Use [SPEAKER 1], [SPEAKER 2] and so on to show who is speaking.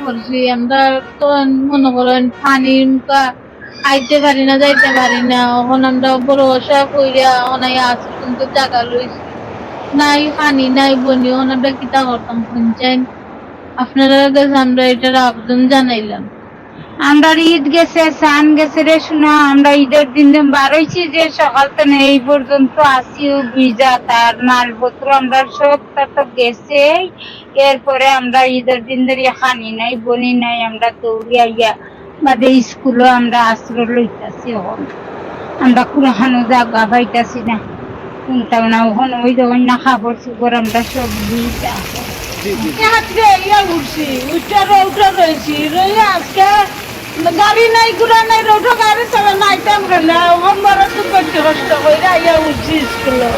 [SPEAKER 1] করছি আমরা তো মনে করেন পানির মুখা আইতে পারি না যাইতে পারি না, এখন আমরা বড় বসা কইরা অনাই আছে কিন্তু জায়গা লইছি নাই পানি নাই বনি, এখন আমরা কিতা করতাম শুনছেন? আপনারা কাছে আমরা এটার আবেদন জানাইলাম।
[SPEAKER 2] আমরা ঈদ গেছে সান গেছে রে শোনা, আমরা ঈদের দিন বার হইছি যে সকাল থেকে এই পর্যন্ত আসিও ভিজা, তার মালপত্র আমরা সব তো গেছে। এরপরে আমরা ঈদের দিন ধরে খানি নাই বনি নাই, আমরা দৌড়িয়া ইয়া বাদে স্কুলও আমরা আশ্রয় লইতাছি। এখন আমরা কুড়াখানো জাগা পাইতাছি না, কোনটা না ওখানে ওই যখন না খাবার সুগর আমরা সব ভিজা
[SPEAKER 1] উঠছি উঠা রৌটা রয়েছি রইয়া আজকে গাড়ি নাই ঘুরা নাই রৌটা গাড়ি চলে নাই টাইম না, এখন বড় তো কষ্ট কষ্ট করে উঠছি স্কুলে।